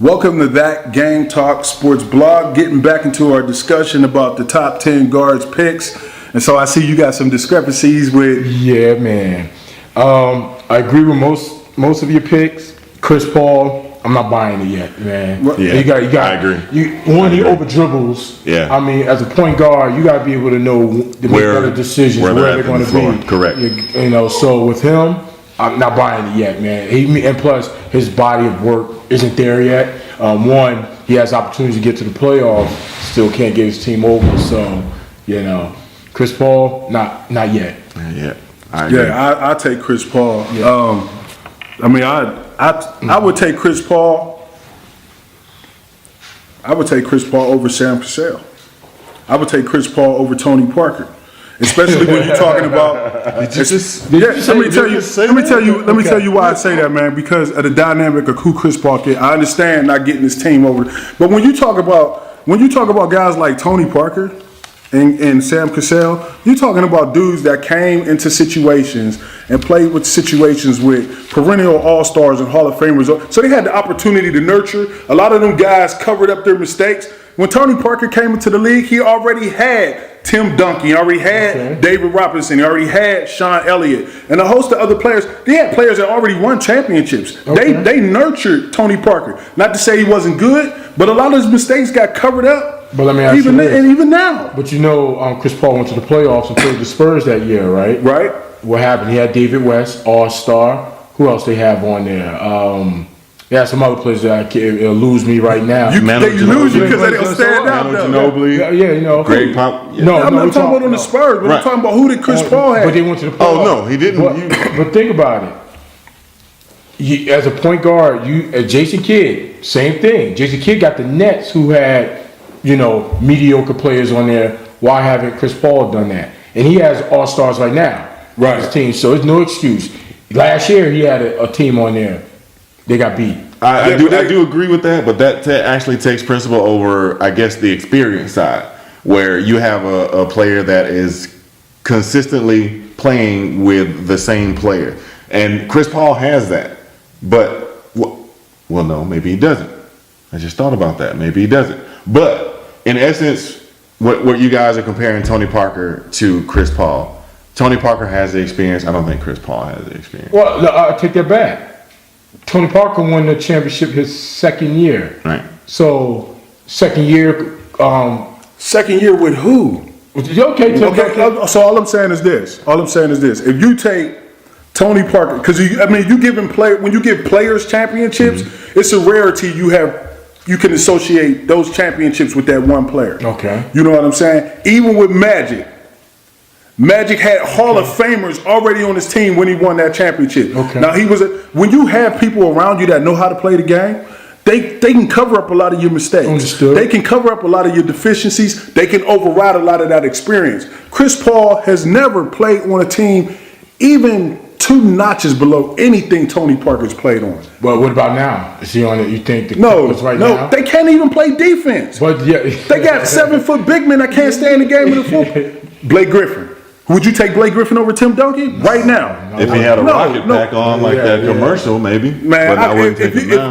Welcome to That Game Talk Sports Blog. Getting back into our discussion about the top 10 guards picks. And so I see you got some discrepancies with... Yeah, man. I agree with most of your picks. Chris Paul, I'm not buying it yet, man. Yeah, you got. I agree. When he over dribbles, yeah. I mean, as a point guard, you got to be able to know to make better decisions where they're going to be. Correct. You know, so with him, I'm not buying it yet, man. And plus, his body of work isn't there yet. One, he has opportunities to get to the playoffs, still can't get his team over. So, you know, Chris Paul, not yet. Yeah, I take Chris Paul. Yeah. I would take Chris Paul. I would take Chris Paul over Sam Cassell. I would take Chris Paul over Tony Parker, especially when you're talking about. Let me tell you why I say that, man. Because of the dynamic of who Chris Paul is. I understand not getting his team over, but when you talk about guys like Tony Parker and Sam Cassell, you're talking about dudes that came into situations and played with situations with perennial all-stars and Hall of Famers. So they had the opportunity to nurture. A lot of them guys covered up their mistakes. When Tony Parker came into the league, he already had Tim Duncan, he already had David Robinson, he already had Sean Elliott, and a host of other players. They had players that already won championships. They nurtured Tony Parker. Not to say he wasn't good, but a lot of his mistakes got covered up. But let me ask you this. And even now. But you know, Chris Paul went to the playoffs and played the Spurs that year, right? Right. What happened? He had David West, All-Star. Who else they have on there? Yeah, some other players that it'll lose me right now. They lose you because they don't stand out, though. Yeah, you know. Greg Pop. Yeah. No, I'm not talking about on the Spurs, but I'm talking about who did Chris Paul have. But they went to the playoffs. Oh, no, he didn't. But think about it. As a point guard, Jason Kidd, same thing. Jason Kidd got the Nets who had, you know, mediocre players on there. Why haven't Chris Paul done that? And he has all-stars right now. Right. His team, so it's no excuse. Last year, he had a team on there. They got beat. I do agree with that, but that actually takes principle over, I guess, the experience side, where you have a player that is consistently playing with the same player. And Chris Paul has that. But, well, no, maybe he doesn't. I just thought about that. Maybe he doesn't. But, in essence, what you guys are comparing Tony Parker to Chris Paul. Tony Parker has the experience. I don't think Chris Paul has the experience. Well, I'll take that back. Tony Parker won the championship his second year. Right. So, second year. Second year with who? Okay. So all I'm saying is this. If you take Tony Parker, because when you give players championships, it's a rarity you can associate those championships with that one player. Okay. You know what I'm saying? Even with Magic had Hall of Famers already on his team when he won that championship. Okay. Now when you have people around you that know how to play the game, they can cover up a lot of your mistakes. Understood. They can cover up a lot of your deficiencies. They can override a lot of that experience. Chris Paul has never played on a team even 2 notches below anything Tony Parker's played on. But what about now? Is he on it? You think the No, now? they can't even play defense. But yeah, they got 7-foot big men that can't stay in the game with a football. Blake Griffin. Would you take Blake Griffin over Tim Duncan right now? If he had a rocket pack on that commercial, maybe. Man,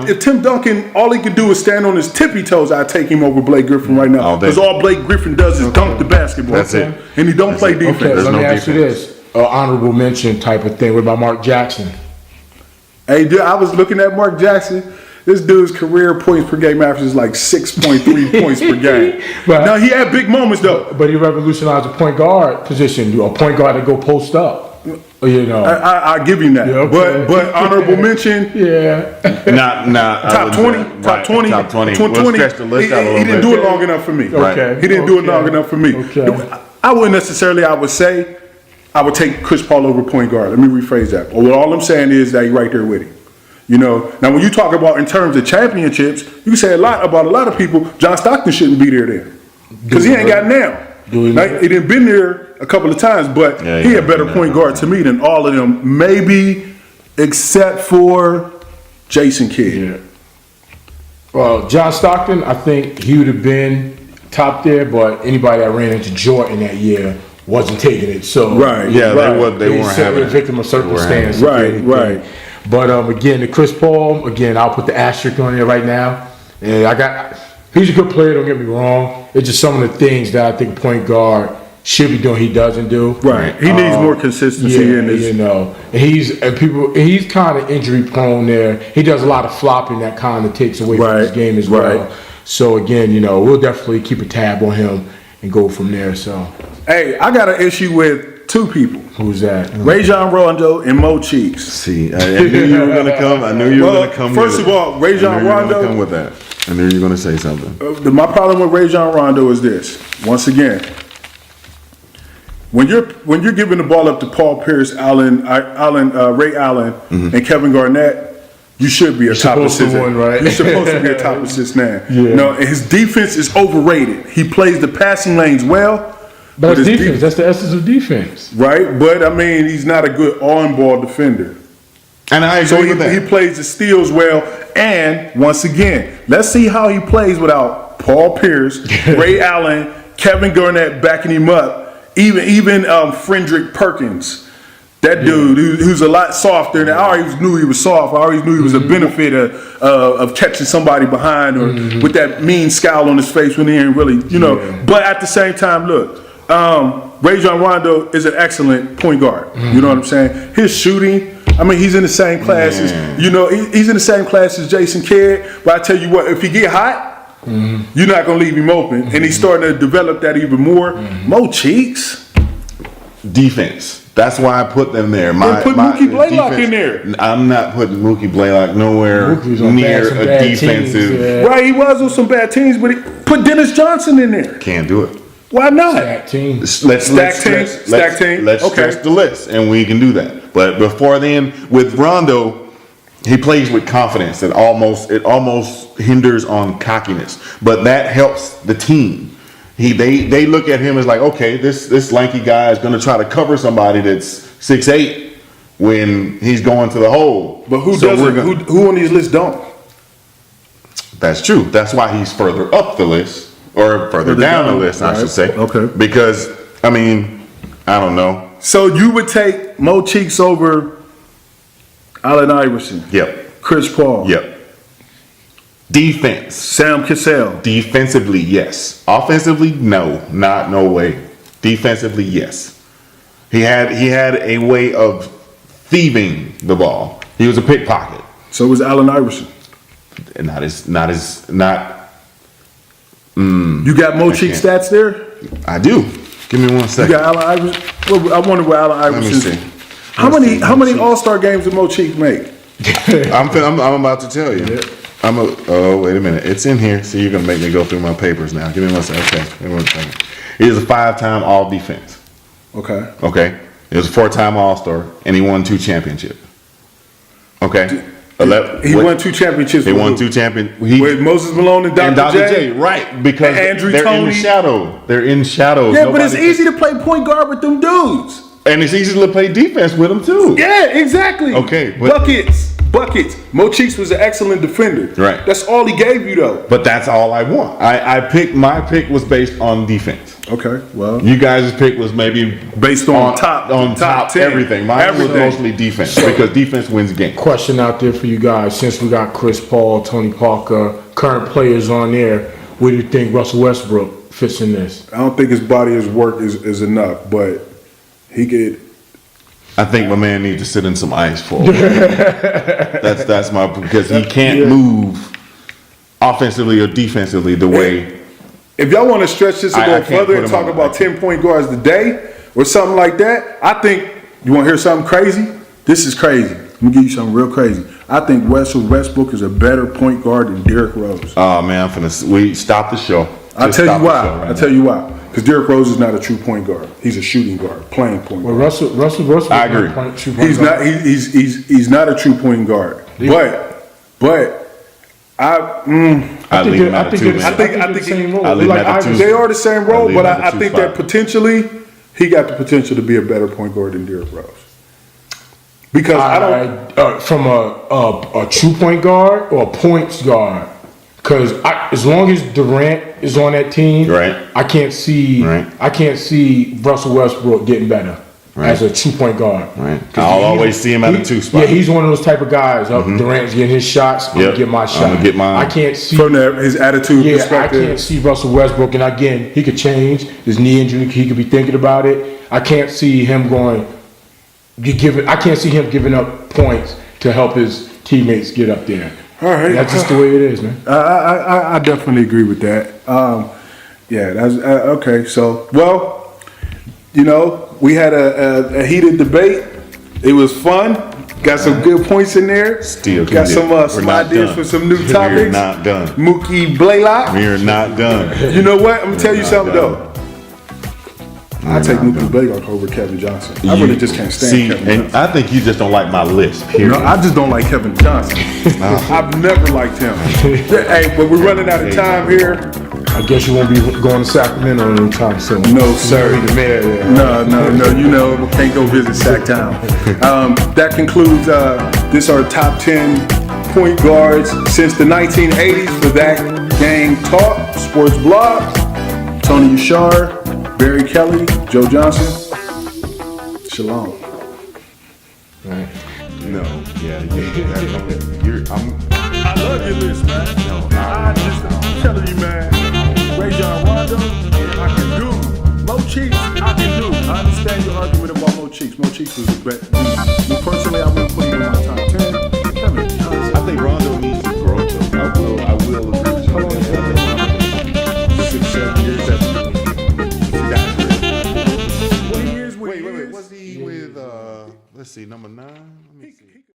if Tim Duncan, all he could do is stand on his tippy toes, I'd take him over Blake Griffin right now. Because all Blake Griffin does is dunk the basketball. That's it. And he don't play defense. Okay, let me ask you this. Honorable mention type of thing. What about Mark Jackson? Hey, dude, I was looking at Mark Jackson. This dude's career points per game average is like 6.3 points per game. Now, he had big moments, though. But he revolutionized the point guard position. A point guard to go post up. You know. I give him that. Yeah, okay. But honorable mention. Yeah. Top 20. Top 20. Top 20. Top 20. We'll stretch the list out a little he didn't do it long enough for me. Okay. He didn't do it long enough for me. Okay. I wouldn't necessarily, I would say, I would take Chris Paul over point guard. Let me rephrase that. Well, all I'm saying is that he's right there with him. You know, now when you talk about in terms of championships, you can say a lot about a lot of people. John Stockton shouldn't be there then because he ain't got now. He didn't been there a couple of times, but he a better point guard to me than all of them, maybe except for Jason Kidd. Yeah. Well, John Stockton, I think he would have been top there, but anybody that ran into Jordan that year wasn't taking it. So they weren't having a victim of circumstance. Right. But again, the Chris Paul, I'll put the asterisk on there right now. Yeah, he's a good player. Don't get me wrong. It's just some of the things that I think a point guard should be doing. He doesn't do. Right. He needs more consistency in this. He's kind of injury prone there. He does a lot of flopping that kind of takes away from his game as well. So again, we'll definitely keep a tab on him and go from there. So, hey, I got an issue with two people. Who's that? Rajon Rondo and Mo Cheeks. See, I knew you were going to come. I knew you were going to come. First of all, Rajon Rondo. Come with that. I knew you were going to say something. My problem with Rajon Rondo is this. Once again, when you're giving the ball up to Paul Pierce, Ray Allen, and Kevin Garnett, you should be a top assist. Right? You're supposed to be a top assist man. Yeah. His defense is overrated. He plays the passing lanes well. But that's defense. That's the essence of defense. Right? But, he's not a good on-ball defender. And I agree with that. He plays the steals well. And, once again, let's see how he plays without Paul Pierce, Ray Allen, Kevin Garnett backing him up, even Frederick Perkins. That dude who's a lot softer. And I always knew he was soft. I always knew he was a benefit of catching somebody behind or with that mean scowl on his face when he ain't really, But at the same time, look, Rajon Rondo is an excellent point guard. You know what I'm saying? His shooting, he's in the same class as, he's in the same class as Jason Kidd. But I tell you what, if he get hot, you're not going to leave him open. And he's starting to develop that even more. Mo Cheeks. Defense. That's why I put them there. Put Mookie Blaylock in there. I'm not putting Mookie Blaylock nowhere near a defensive. Teams, Right, he was on some bad teams, but put Dennis Johnson in there. Can't do it. Why not? Stack team. Let's stretch the list, and we can do that. But before then, with Rondo, he plays with confidence. It almost hinders on cockiness, but that helps the team. They look at him as like, okay, this lanky guy is going to try to cover somebody that's 6'8" when he's going to the hole. But who doesn't? Who on these lists don't? That's true. That's why he's further up the list or further down the list, I should say. Okay. Because I don't know. So you would take Mo Cheeks over Allen Iverson? Yep. Chris Paul? Yep. Defense. Sam Cassell? Defensively, yes. Offensively, no way. Defensively, yes. He had a way of thieving the ball. He was a pickpocket. So was Allen Iverson. Not. You got Mo Cheeks stats there? I do. Give me 1 second. You got Allen Iverson. Well, I wonder where Allen Iverson. Let me see. How many All-Star games did Mo Cheeks make? I'm about to tell you. Yeah. Oh, wait a minute. It's in here. See, you're going to make me go through my papers now. Give me 1 second. Okay. Give me 1 second. He is a 5-time All-Defense. Okay. He was a 4-time All-Star, and he won 2 championships. Okay. He won 2 championships. He won 2 championships. With Moses Malone and Dr. J. Right. Because Andrew they're Toney. in the shadow. They're in shadows. Yeah, but it's easy to play point guard with them dudes. And it's easy to play defense with them, too. Yeah, exactly. Okay. Buckets. Mo Cheeks was an excellent defender. Right. That's all he gave you, though. But that's all I want. My pick was based on defense. Okay, well. You guys' pick was maybe based on top 10. Everything. Mine was mostly defense because defense wins the game. Question out there for you guys. Since we got Chris Paul, Tony Parker, current players on there, where do you think Russell Westbrook fits in this? I don't think his body of work is enough, but he could. I think my man needs to sit in some ice for a while. That's my, because he can't move offensively or defensively the way. If y'all want to stretch this a little further and talk about 10-point guards today or something like that, I think, you want to hear something crazy? This is crazy. Let me give you something real crazy. I think Russell Westbrook is a better point guard than Derrick Rose. Oh man, we stop the show. I'll tell you why. Because Derrick Rose is not a true point guard. He's a shooting guard, playing point guard. Russell. I agree. He's not a true point guard. Yeah. But I think they're the same role. They are the same role, but I think that potentially he got the potential to be a better point guard than Derrick Rose. Because I don't from a true point guard or a points guard. Because as long as Durant is on that team, right. I can't see Russell Westbrook getting better. as a 2-point guard. Right. I'll always see him at the 2 spot. Yeah, he's one of those type of guys. Durant's getting his shots. I'm gonna get my shot. I'm gonna get mine. I can't see From his attitude I perspective. can't see Russell Westbrook, and again, he could change his knee injury. He could be thinking about it. I can't see him I can't see him giving up points to help his teammates get up there. All right, That's just the way it is, man. I definitely agree with that. Yeah, that's okay. So, well, you know, we had a heated debate. It was fun. Got some good points in there. Still got some ideas done. for some new topics. We're not done. Mookie Blaylock. We're not done. You know what? I'm gonna tell you something done. though. I take Mookie Blaylock over Kevin Johnson. I really just can't stand Kevin Johnson. I think you just don't like my list. Period. No, I just don't like Kevin Johnson. I've never liked him. Hey, but we're running out of time here. I guess you won't be going to Sacramento anytime soon. No, sir. The mayor there. No. You know, we can't go visit Sacktown. That concludes this our top 10 point guards since the 1980s for That Gang Talk Sports Blog. Tony Yashar, Barry Kelly, Joe Johnson. Shalom. Right. No. Yeah. I love your list, man. I'm telling you, man. Rajon Rondo, I can do. Mo Cheeks, I can do. I understand your argument about Mo Cheeks. Mo Cheeks was the best. Me personally, I wouldn't put him in my top.